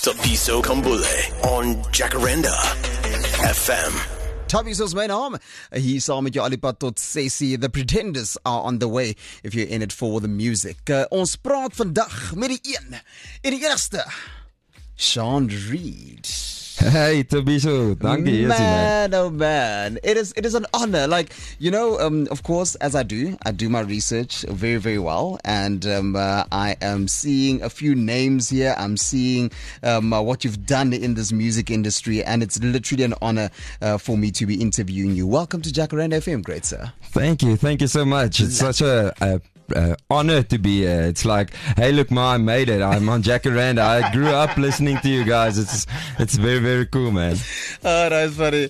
Thabiso Kambule on Jacaranda FM. Thabiso is my naam. Hier saam met jou alipad tot 6:00. The Pretenders are on the way if you're in it for the music. Ons praat vandag met die een en die enigste, Sean Reid. Hey Thabiso, dankie. Man, oh man, it is an honor. Like, you know, of course, as I do my research very, very well, and I am seeing a few names here. I'm seeing what you've done in this music industry, and it's literally an honor for me to be interviewing you. Welcome to Jacaranda FM, great sir. Thank you so much. It's such a honor to be here. It's like, hey, look, ma, I made it. I'm on Jacaranda. I grew up listening to you guys. It's very, very cool, man. Oh, that's funny.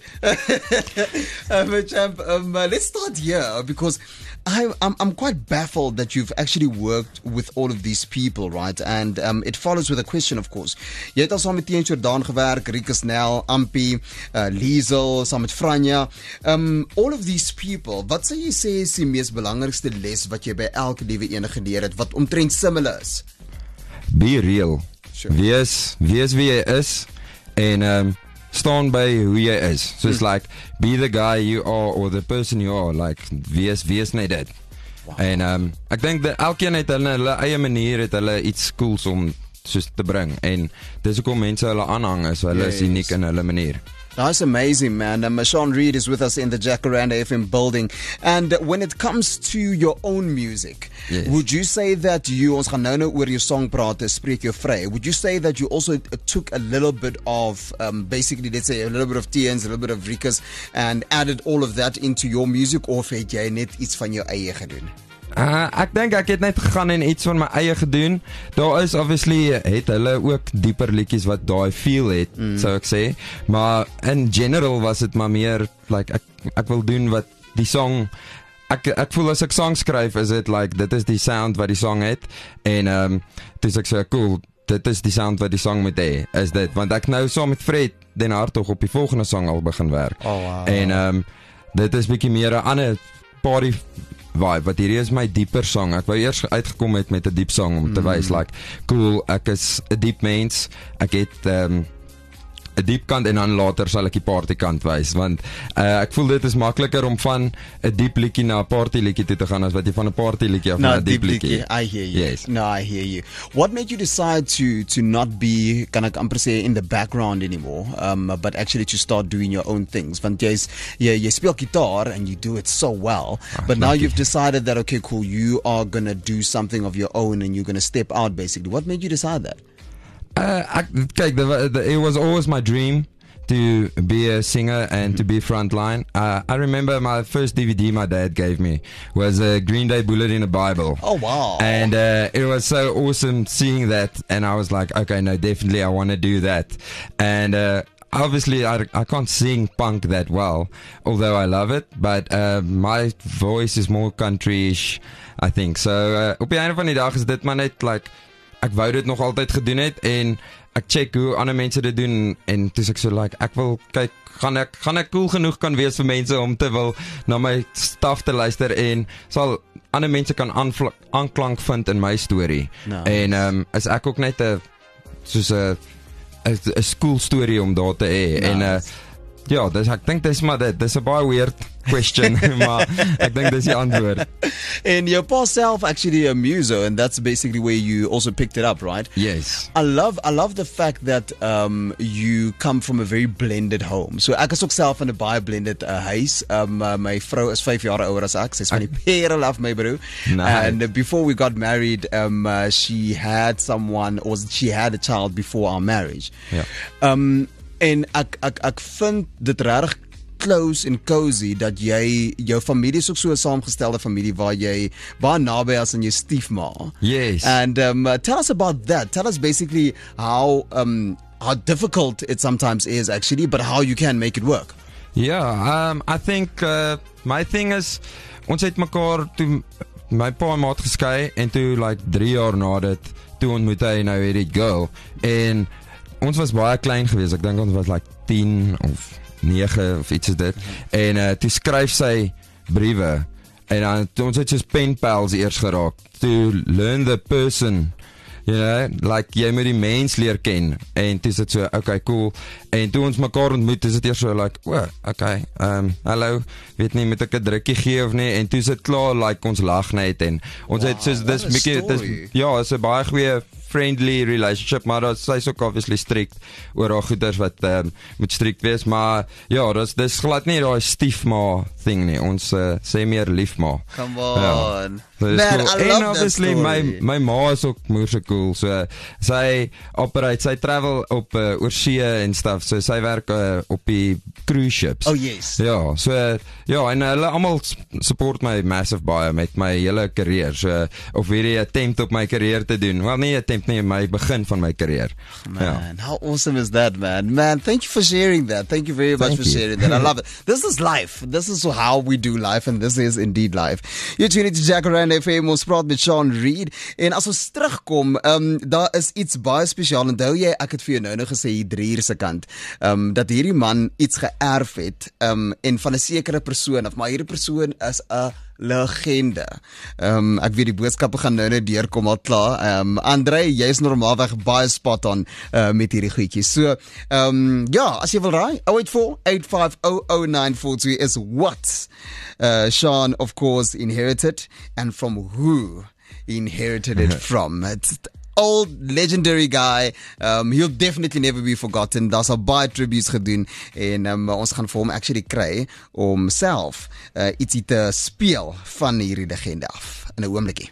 Champ, let's start here because I'm quite baffled that you've actually worked with all of these people, right? And it follows with a question, of course. Jy het al saam met Tiaan Jordan gewerk, Rikus Nel, Ampi, Liesel, saam met Franja. All of these people, wat sou jy sê is die mees belangrikste les wat jy by elke liewe ene geleer het, wat omtrent similar is? Be real. Sure. Wees wie jy is en staan by hoe jy is. So it's like, be the guy you are or the person you are. Like, wees net dit. Wow. En ek dink dat elkeen het hulle eie manier, het hulle iets cools om soos te bring. En dis hoekom mense hulle aanhang is, hulle is uniek in hulle manier. That's amazing, man. Sean Reid is with us in the Jacaranda FM building. And when it comes to your own music, yes, would you say that ons gaan nou oor jou song praat, spreek jou vry. Would you say that you also took a little bit of, basically, let's say, a little bit of Tiaan's, a little bit of Rikus, and added all of that into your music, of het jy net iets van jou eie gedoen? Ek dink ek het net gegaan en iets van my eie gedoen. Daar is obviously het hulle ook dieper liedjies wat daai feel het, sou ek sê. Maar in general was dit maar meer like ek wil doen wat die song ek voel as ek song skryf is dit like dit is die sound wat die song het en dis ek sê cool, dit is die sound wat die song moet hê, is dit, want ek nou saam met Fred Den Hartog op die volgende song al begin werk. Oh, wow. En dit is bietjie meer 'n ander party vibe, wat hierdie is my dieper song. Ek wou eers uitgekom het met 'n diep song om te wys like, cool, ek is 'n diep mens. Ek het 'n diep kant en dan later sal ek die party kant wys, want ek voel dit is makliker om van 'n diep liedjie na 'n party liedjie toe te gaan as wat jy van 'n party liedjie af na 'n diep liedjie. I hear you. Yes. No, I hear you. What made you decide to not be kan ek amper sê in the background anymore, but actually to start doing your own things? Want jy speel gitaar and you do it so well, but now you've decided that okay, cool, you are gonna do something of your own and you're gonna step out basically. What made you decide that? It was always my dream to be a singer and to be frontline. I remember my first DVD my dad gave me was a Green Day Bullet in a Bible. Oh wow. And it was so awesome seeing that, and I was like, okay, no, definitely I want to do that. And obviously I can't sing punk that well, although I love it, but my voice is more country-ish, I think. So op die einde van die dag is dit maar net like ek wou dit nog altyd gedoen het en ek check hoe ander mense dit doen en toe ek so like ek wil kyk gaan ek cool genoeg kan wees vir mense om te wil na my stuff te luister en sal ander mense kan aanklank vind in my storie. No. En is ek ook net 'n school story om daar te hê. Nice. En ja, ek dink dis maar dit. Dis 'n baie weird question, maar ek dink dis die antwoord. And your pa self actually a muso, and that's basically where you also picked it up, right? Yes. I love the fact that you come from a very blended home. So ek is ook self in 'n baie blended huis. My vrou is 5 jaar ouer as ek. Sy's van die pere love my bro. Nice. And before we got married, she had a child before our marriage. Ja. En ek vind dit regtig close and cozy dat jy jou familie is ook so 'n saamgestelde familie waar jy baie naby is aan jou stiefma. Yes. And tell us about that. Tell us basically how difficult it sometimes is actually, but how you can make it work. Yeah, I think my thing is ons het mekaar toe my pa en ma het geskei en toe like 3 jaar na dit toe ontmoet hy nou hierdie girl en ons was baie klein geweest. Ek dink ons was like 10 of 9 of iets is dit. En toe skryf sy briewe en ons het soos pen pals eers geraak to learn the person You know, like jy moet die mens leer ken en toe is dit so, okay, cool. En toe ons mekaar ontmoet, is dit eers so like, okay, hallo, weet nie, moet ek 'n drukkie gee of nie? En toe is dit klaar, like ons lag net en ons het soos dis bietjie ja, is 'n baie goeie friendly relationship, maar sy is ook obviously strikt oor haar goeders wat moet strikt wees, maar ja, dis glad nie daai stiefma thing nie, ons sê meer liefma. Come on. So Man, cool. I love En that obviously story. my ma is ook moerse cool, so sy travel op oor see en stuff, so sy werk op die cruise ships. Oh yes. Ja, so ja, en hulle almal support my massive baie met my hele karier, so of hierdie attempt op my karier te doen. Wel nie attempt nie, my begin van my karier. Man, how awesome is that, man? Man, thank you for sharing that. Thank you very much Thank for you. sharing that. I love it. This is life. This is how we do life, and this is indeed life. You're tuning to Jacaranda FM, ons praat met Sean Reid. En as ons terugkom, daar is iets baie spesiaal. Onthou jy, ek het vir jou nou gesê hier 3 uur se kant, dat hierdie man iets geërf het, en van 'n sekere persoon af, maar hierdie persoon is 'n legende. Ek weet die boodskappe gaan nou net deurkom al klaar. André, jy is normaalweg baie spot on met hierdie goedjies. So, ja, as jy wil raai, 084-850-0942 is what Sean, of course, inherited and from who he inherited it from. It's old legendary guy. He'll definitely never be forgotten. Daar's al baie tributes gedoen en ons gaan vir hom actually kry om self ietsie te speel van hierdie legende af. In 'n oomblikie.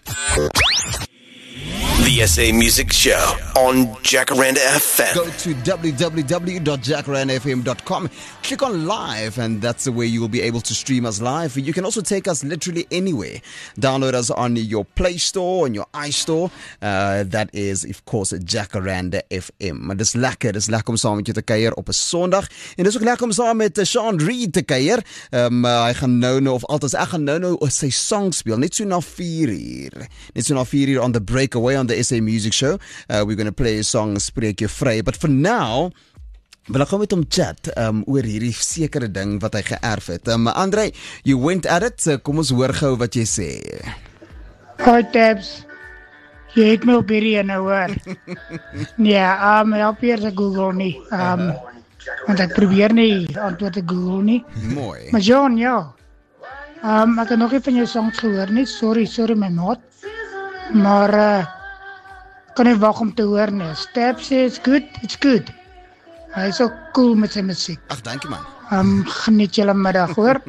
The SA Music Show on Jacaranda FM. Go to www.jacarandafm.com, click on live, and that's the way you will be able to stream us live. You can also take us literally anywhere. Download us on your Play Store, on your iStore. That is, of course, Jacaranda FM. Maar dis lekker om saam met jou te kuier op 'n Sondag. En dis ook lekker om saam met Sean Reid te kuier. Hy gaan nou of altes ek gaan nou sy song speel, net so na 4 uur. Net so na 4 uur on the breakaway on the SA Music Show. We're going to play a song, Spreek Jou Vry. But for now, wil ek gou met hom chat oor hierdie sekere ding wat hy geërf het. André, you went at it. Kom ons hoor gou wat jy sê. Hi Tabs, jy het my op hierdie ene hoor. Ja, help eers ek Google nie. Want ek probeer nie antwoord te Google nie. Mooi. Maar John, ja. Ek het nog nie van jou songs gehoor nie. Sorry my maat. Maar kan nie wag om te hoor nie. Tabs sê it's good. Hy is ook cool met sy musiek. Ag, dankie man. Geniet julle middag, hoor.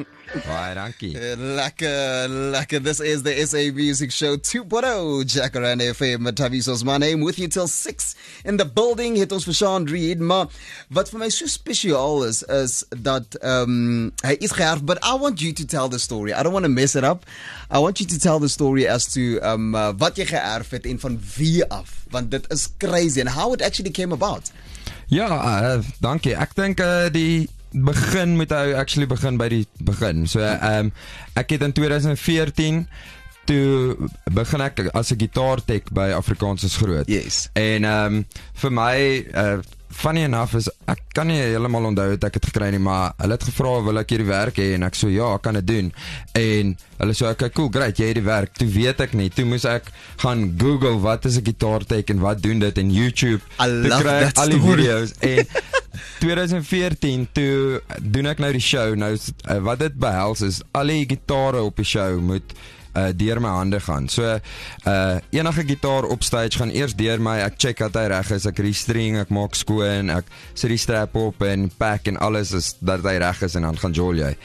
Baie dankie. Lekker. This is the SA Music Show 2.0, Jacaranda FM. Taviso's my name, with you till 6 in the building. Het ons vir Sean Reid, maar wat vir my so spesiaal is dat hy is geërf, but I want you to tell the story. I don't want to mess it up. I want you to tell the story as to wat jy geërf het en van wie af, want dit is crazy and how it actually came about. Ja, dankie. Ek dink die begin moet hy actually begin by die begin. So ek het in 2014 toe begin ek as 'n gitaartek by Afrikaans is groot. Yes. En vir my funny enough is ek kan nie heeltemal onthou het ek het gekry nie, maar hulle het gevra wil ek hierdie werk hê en ek so ja, ek kan dit doen. En hulle so okay, cool, great, jy het die werk. Toe weet ek nie, toe moes ek gaan Google wat is 'n gitaartek en wat doen dit en YouTube. I love that al die story. video's en 2014 toe doen ek nou die show. Nou wat dit behels is al die gitare op die show moet deur my hande gaan. So enige gitaar op stage gaan eers deur my, ek check dat hy reg is, ek restring, ek maak skoon, ek sit die strap op en pack en alles is dat hy reg is en dan gaan jol jy.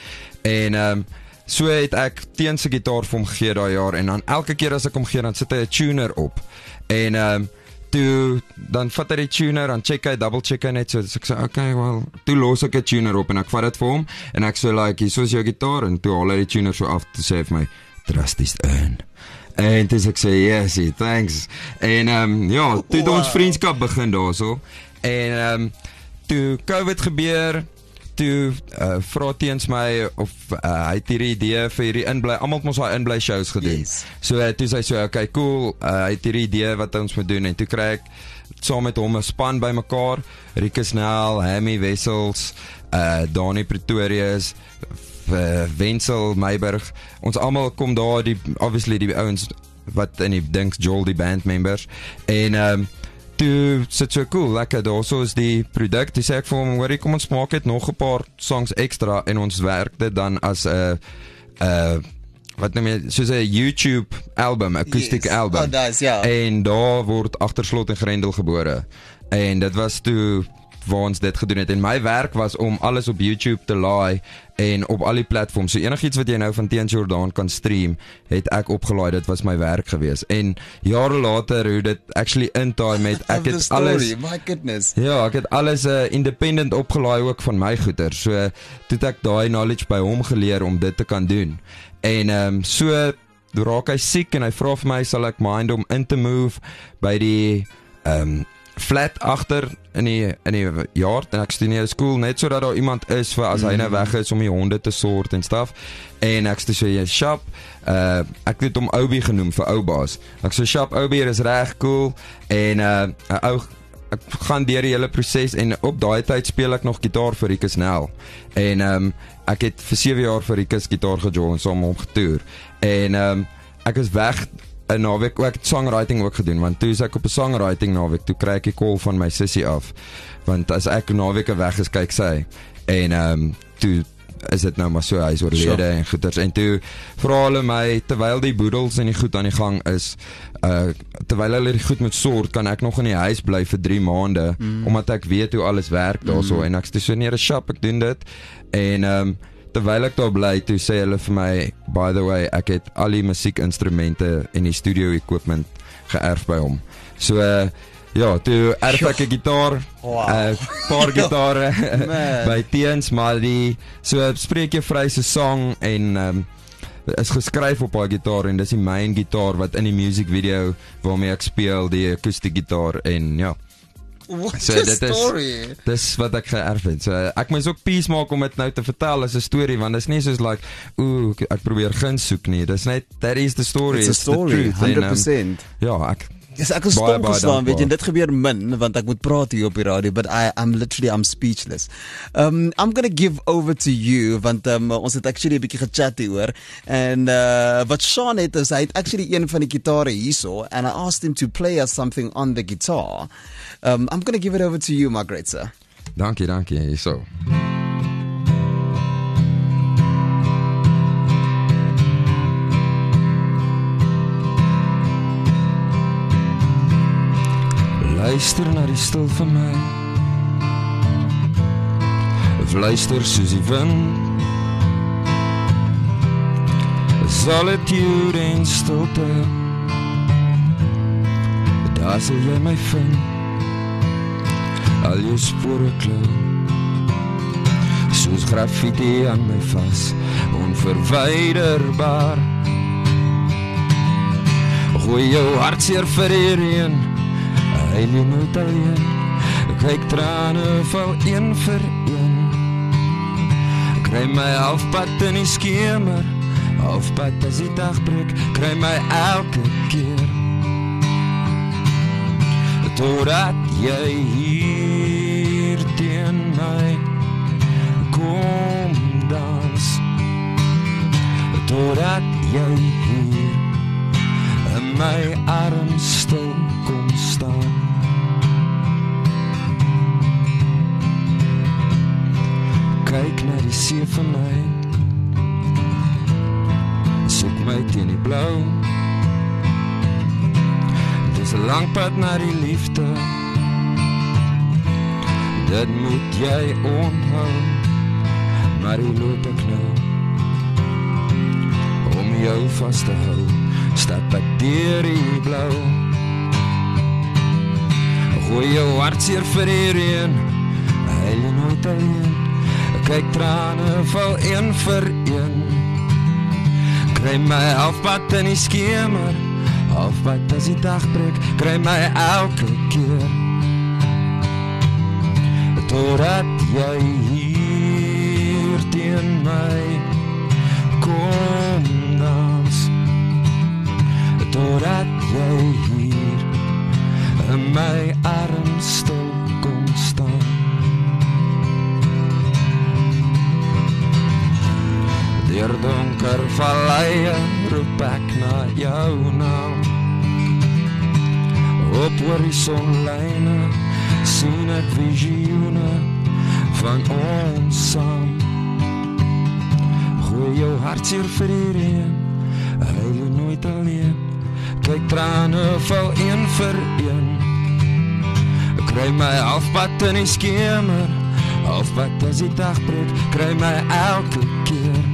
En so het ek teen sy gitaar vir hom gegee daai jaar en dan elke keer as ek hom gee dan sit hy 'n tuner op. En toe dan vat hy die tuner, dan double check hy net so ek sê okay, well, toe los ek 'n tuner op en ek vat dit vir hom en ek so like, hier is jou gitaar en toe haal hy die tuner so af te sê vir my trust is earned. En toe ek sê yes, thanks. En ja, toe het ons vriendskap begin daarso. En toe COVID gebeur, toe vra teens my of hy het hierdie idee vir hierdie inbly, almal het ons daai inbly shows gedoen. Yes. So toe sê hy so okay, cool, hy het hierdie idee wat ons moet doen en toe kry ek saam met hom 'n span bymekaar, Rikus Nel, Hammy Wessels, Dani Pretorius, Wenzel Meiburg. Ons almal kom daar, obviously die ouens wat in die dings Joel die bandmembers en toe sit so cool, lekker, daarso is die produk, toe sê ek vir hom, hoorie, kom ons maak het nog 'n paar songs extra en ons werk dit dan as 'n wat noem jy, soos 'n YouTube album, akoestiek album. Oh, nice, ja. En daar word Agter Slot en Grendel gebore. En dit was toe waar ons dit gedoen het. En my werk was om alles op YouTube te laai en op al die platforms. So enigiets wat jy nou van Teens Jordaan kan stream, het ek opgelaai. Dit was my werk gewees. En jare later, hoe dit actually intaai met, ek het alles... My goodness. Ja, ek het alles independent opgelaai ook van my goeder. So, toe het ek daai knowledge by hom geleer om dit te kan doen. En so raak hy siek en hy vra vir my, sal ek mind om in te move by die flat agter in die yard en ek studeer skool net sodat daar iemand is vir as hy nou weg is om die honde te sort en stuff. En ek sê jy Shop, ek het hom Obi genoem vir ou baas. Ek sê Shop, Obi is reg cool en ek gaan deur die hele proses en op daai tyd speel ek nog gitaar vir Rikus Nel. En ek het vir 7 jaar vir Rikus gitaar gejoin en saam hom getoer. En ek is weg 'n naweek, ek het songwriting ook gedoen, want toe is ek op 'n songwriting naweek, toe kry ek 'n call van my sussie af, want as ek naweke weg is, kyk sy, en toe is dit nou maar so, hy is oorlede en goeders, en toe vra hulle my, terwyl die boedels en die goed aan die gang is, terwyl hulle die goed moet sort, kan ek nog in die huis bly vir 3 maande, omdat ek weet hoe alles werk daarso, en ek sê so, nee, Shop, ek doen dit, en terwyl ek daar bly, toe sê hulle vir my, by the way, ek het al die musiekinstrumente en die studio equipment geërf by hom. So, ja, toe erf ek 'n gitaar, paar gitare by Teens, maar so spreek jy vry se song en is geskryf op haar gitaar en dis die main gitaar wat in die music video waarmee ek speel, die akoestiek gitaar en ja. What so, a story. Dis wat ek geërf het. So, ek moet ook peace maak om dit nou te vertel as 'n storie, want dit is nie soos like, ek probeer guns soek nie. Dis net, that is the story. It's a story, 100%. Ja, ek is stom gestaan, weet jy, en dit gebeur min, want ek moet praat hier op die radio, but I'm speechless. I'm gonna give over to you, want ons het actually 'n bietjie gechat hieroor, en wat Sean het is, hy het actually een van die gitare hierso, and I asked him to play us something on the guitar. I'm gonna give it over to you, my great sir. Dankie, hierso. Luister na die stil van my, of luister soos die wind, solitude en stilte, daar sal jy my vind, al jou spore klou, soos graffiti aan my vas, onverwyderbaar, gooi jou hartseer vir die reën, hy leef nooit alleen, kyk trane val een vir een, kry my halfpad in die skemer, halfpad as die dag breek, kry my elke keer, totdat jy hier teen my kom dans, totdat jy hier in my arms stil kom staan. Kyk na die see van my, soek my teen die blauw, dis 'n lang pad na die liefde, dit moet jy onthou, maar hier loop ek nou, om jou vast te hou, stap ek deur die blauw, gooi jou hartseer vir die reën, huil jy nooit alleen, kyk trane val een vir een, kry my halfpad in die skemer, halfpad as die dag breek, kry my elke keer, totdat jy hier teen my kom dans, totdat jy hier in my arms stil kom staan. Deur donker valleie terugpak na jou naam. Op horisonlyne sien ek visioene van ons saam. Gooi jou hartseer vir die reën, huil jy nooit alleen. Kyk trane val een vir een. Ek kry my halfpad in die skemer, halfpad as die dag breek, kry my elke keer.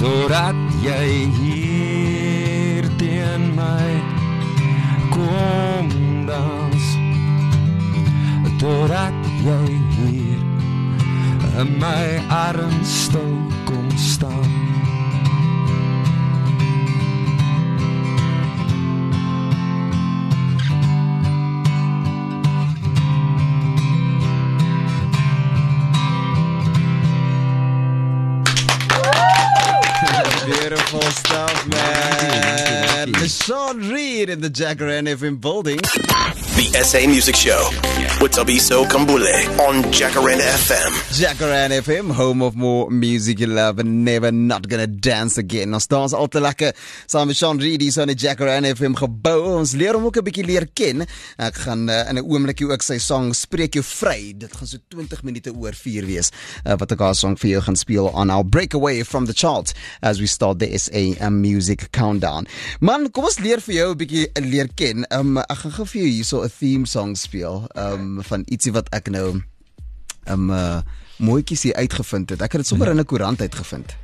Totdat jy hier teen my kom dans, totdat jy hier in my arms stil kom staan. Beautiful stuff, man. Sean Reed in the Jacaranda FM building. The SA Music Show with Tabiso Kambule on Jacaranda FM. Jacaranda FM, home of more music you love and never not gonna dance again. Ons dans al te lekker saam met Sean Reed hier so in die Jacaranda FM gebou. Ons leer hom ook 'n bietjie leer ken. Ek gaan in 'n oomblikie ook sy song Spreek Jou Vry. Dit gaan so 20 minute oor 4 wees. Wat ek haar song vir jou gaan speel on our breakaway from the charts as we start the SA Music Countdown. Man, kom ons leer vir jou 'n bietjie leer ken. Ek gaan gou vir jou hierso 'n theme song speel van ietsie wat ek nou mooietjies hier uitgevind het. Ek het dit sommer in 'n koerant uitgevind.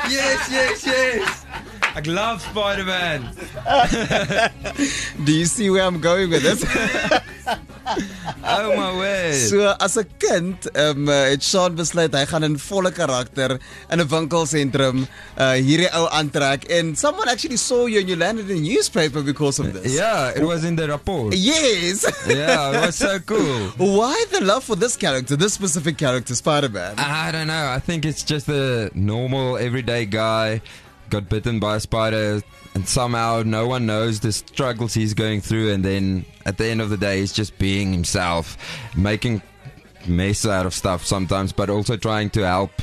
Yes. I love Spider-Man. Do you see where I'm going with this? Oh my word. So as 'n kind het Sean besluit hy gaan in volle karakter in 'n winkelsentrum hierdie ou aantrek and someone actually saw you and you landed in a newspaper because of this. Yeah, it was in the report. Yes. Yeah, it was so cool. Why the love for this character, this specific character, Spider-Man? I don't know. I think it's just a normal, everyday guy, got bitten by a spider, and somehow no one knows the struggles he's going through, and then at the end of the day, he's just being himself, making mess out of stuff sometimes, but also trying to help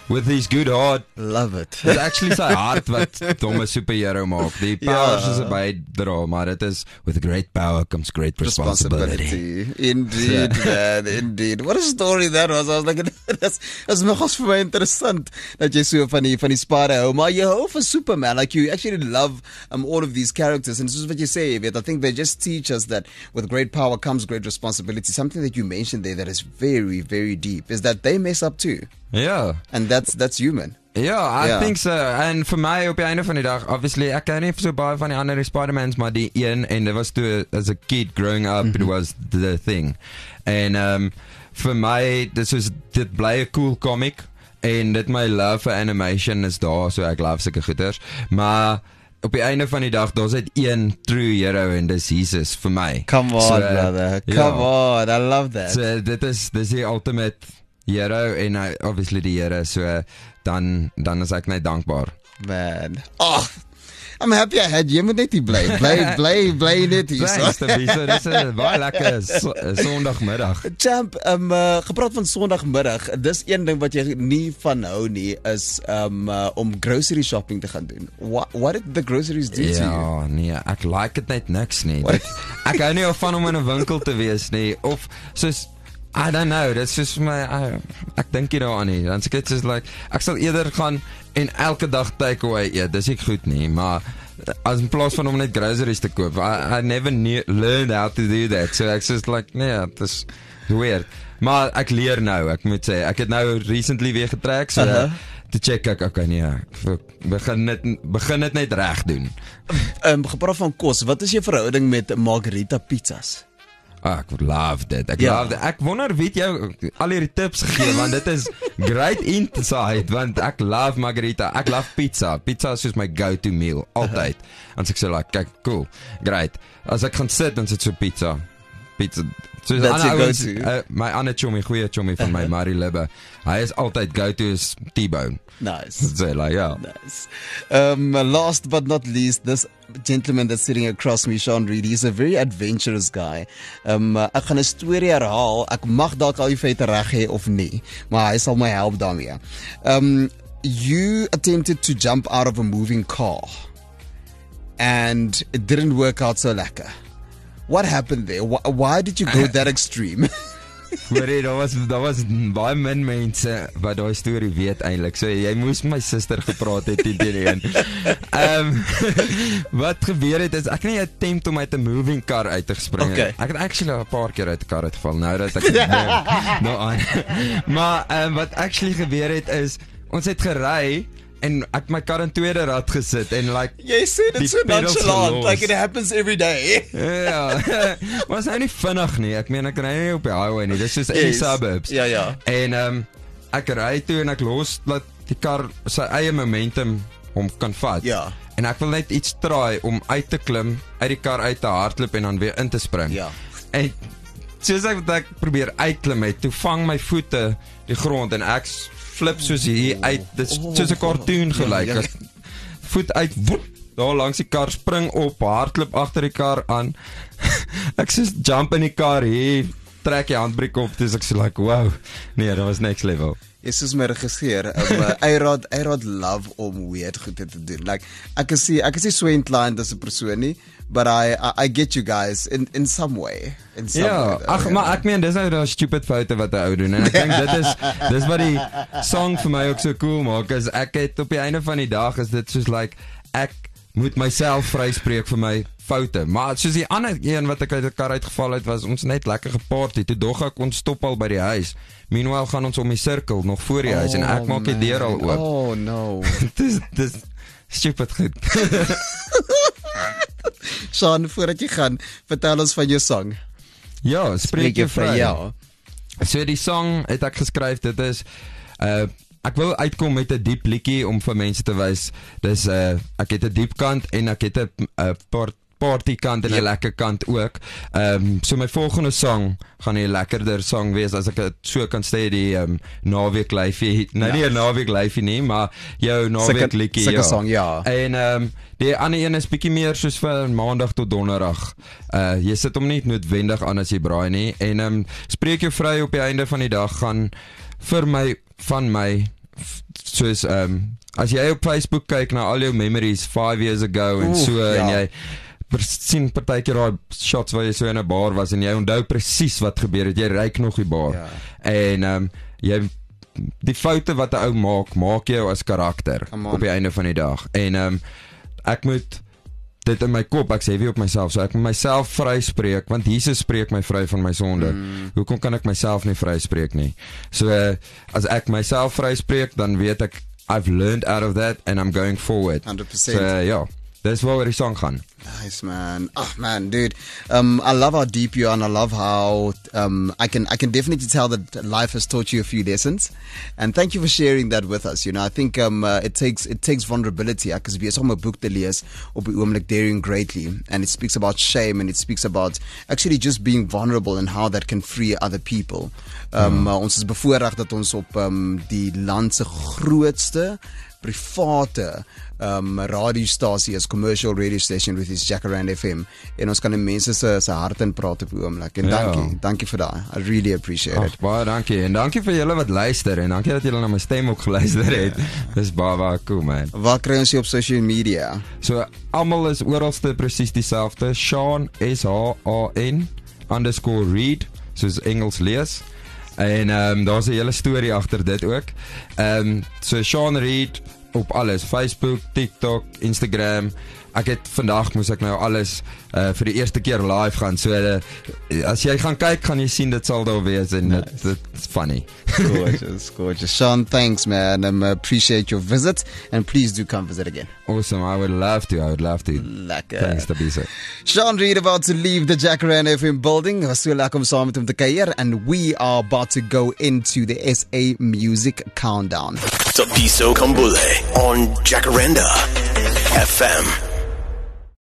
with his good heart. Love it. Dit is actually sy hart wat domme superhero maak. Die powers is 'n bydra, maar dit is with great power comes great responsibility. Indeed, man, indeed. What a story that was. I was like, that's nogals vir my interessant dat jy so van die spare hou, maar jy hou van Superman, like you actually love all of these characters, and soos wat jy sê, weet, I think they just teach us that with great power comes great responsibility. Something that you mentioned there that is very, very deep is that they mess up too. Yeah. And that's human. I think so. En vir my op die einde van die dag, obviously, ek ken nie so baie van die ander Spider-Mans, maar die een, en dit was toe, as a kid growing up, it was the thing. En vir my, dit bly 'n cool comic, en dit my love for animation is daar, so ek love sulke goeders, maar op die einde van die dag, daar's net een true hero, en dis Jesus vir my. Come on, brother. Come on, I love that. So dis die ultimate hero, en obviously die Here, so dan is ek net dankbaar. Man. Oh, I'm happy I had jy moet net hier bly net hier. Thanks, Tabiso, dis 'n baie lekker Sondagmiddag. Champ, gepraat van Sondagmiddag, dis een ding wat jy nie van hou nie, is om grocery shopping te gaan doen. What did the groceries do to you? Ja, nee, ek like dit net niks nie. Ek hou nie van om in 'n winkel te wees nie, of soos I don't know, that's just vir my, ek dink nie daaraan nie, dan sê ek just like, ek sal eerder gaan en elke dag takeaway eet, dis ek goed nie, maar as in plaas van om net groceries te koop, I never learned how to do that, so ek just like, nee, dis weird, maar ek leer nou, ek moet sê, ek het nou recently weer getrek, so te check ek, okay, nee, begin dit net reg doen. Gepraat van kos, wat is jou verhouding met Margarita pizzas? Ek love dit. Ek wonder wie jou al hierdie tips gegee, want dit is great insight, want ek love Margarita, ek love pizza. Pizza is soos my go-to meal, altyd. En so ek sê like, kyk, cool, great. As ek gaan sit, dan sit so pizza, Soos That's ander your ouens, go-to. my ander chommy, goeie chommy van my, Marie Libbe, hy is altyd go-to is T-Bone. Nice. So like, ja. Nice. Last but not least, this gentleman that's sitting across me, Sean Reid, he's a very adventurous guy. Ek gaan 'n storie herhaal. Ek mag dalk al die feite reg hê of nie, maar hy sal my help daarmee. You attempted to jump out of a moving car and it didn't work out so lekker. What happened there? Why did you go that extreme? Maar daar was baie min mense wat daai storie weet eintlik. So jy moes my suster gepraat het teen wat gebeur het is ek het nie attempt om uit 'n moving car uit te spring. Okay. Ek het actually 'n paar keer uit 'n kar uitgeval. Nou dat ek nou aan. Maar wat actually gebeur het is ons het gery en ek my kar in tweede rad gesit en like Jy sê dit so nonchalant, like it happens every day. ja, was nou nie vinnig nie. Ek meen ek ry nie op die highway nie. Dis soos in die suburbs. Ja. En ek ry toe en ek los dat die kar sy eie momentum hom kan vat. Ja. En ek wil net iets try om uit te klim, uit die kar uit te hardloop en dan weer in te spring. Ja. En soos ek probeer uitklim het, toe vang my voete die grond en ek flip soos hier uit. Dit is soos 'n cartoon gelyk. Ja. Voet uit, woep, daar langs die kar, spring op, hardloop agter die kar aan. Ek soos jump in die kar hier, trek die handbrake op, dis ek so like, wow. Nee, dat was next level. Jy soos my regisseur, I rod love om weird goede te doen. Like, ek is nie so inclined as 'n persoon nie, but I get you guys in some way. In some way, though. Maar ek meen, dis nou die stupid foute wat 'n ou doen, en ek dink dis wat die song vir my ook so cool maak, is ek het op die einde van die dag, is dit soos like, ek moet myself vryspreek vir my foute, maar soos die ander een wat ek uit die kar uitgeval het, was ons net lekker geparty, toe dog ek ons stop al by die huis, meanwhile gaan ons om die sirkel, nog voor die huis, en ek maak die deur al oop. Oh no. Dis stupid goed. Sean, voordat jy gaan, vertel ons van jou song. Ja, spreek jou vry. Ja. So die song het ek geskryf, dit is ek wil uitkom met 'n diep liedjie om vir mense te wys. Dis ek het 'n diep kant en ek het 'n party kant en 'n lekker kant ook. So my volgende song gaan 'n lekkerder song wees as ek dit so kan sê, die naweek lyfie. Nou nie 'n naweek lyfie nie, maar jou naweek liedjie. Sulke song, ja. En die ander een is bietjie meer soos vir maandag tot donderdag. Jy sit hom nie noodwendig aan as jy braai nie. En spreek jou vry op die einde van die dag gaan vir my, van my, soos as jy op Facebook kyk na al jou memories 5 years ago en so, en jy sien partykeer daai shots waar jy so in 'n bar was en jy onthou presies wat gebeur het, jy ruik nog die bar. Ja. En jy die foute wat 'n ou maak jou as karakter op die einde van die dag. En ek moet dit in my kop, ek sê wie op myself, so ek moet myself vryspreek, want Jesus spreek my vry van my sonde. Hoekom kan ek myself nie vryspreek nie? So as ek myself vryspreek, dan weet ek I've learned out of that and I'm going forward. 100%. So ja, dis waar die song gaan. Nice, man. Oh man, dude. I love how deep you are, and I love how I can definitely tell that life has taught you a few lessons. And thank you for sharing that with us. You know, I think it takes vulnerability. Ek is besig om 'n boek te lees op die oomblik, Daring Greatly, and it speaks about shame, and it speaks about actually just being vulnerable and how that can free other people. Ons is bevoorreg dat ons op die land se grootste private radiostasie is, commercial radio station with his Jacaranda FM, en ons kan die mense se hart in praat op die oomblik, en dankie vir daai, I really appreciate it. Baie dankie, en dankie vir julle wat luister, en dankie dat julle na my stem ook geluister het. Dis baie cool, man. Waar kry ons jy op social media? So, almal is oralste presies dieselfde, Sean, SHAN _Reid, soos Engels lees, en daar's 'n hele storie agter dit ook. So Sean Reid op alles, Facebook, TikTok, Instagram. Ek het vandag moes ek nou alles vir die eerste keer live gaan. So as jy gaan kyk, gaan jy sien dit sal daar wees, en it's funny. Gorgeous. Sean, thanks, man. Appreciate your visit, and please do come visit again. Awesome, I would love to. Lekker. Thanks, Tabisa. Sean Reid about to leave the Jacaranda FM building. Was so lekker om saam met hom te kuier, and we are about to go into the SA Music Countdown. Tabiso Kambule on Jacaranda FM.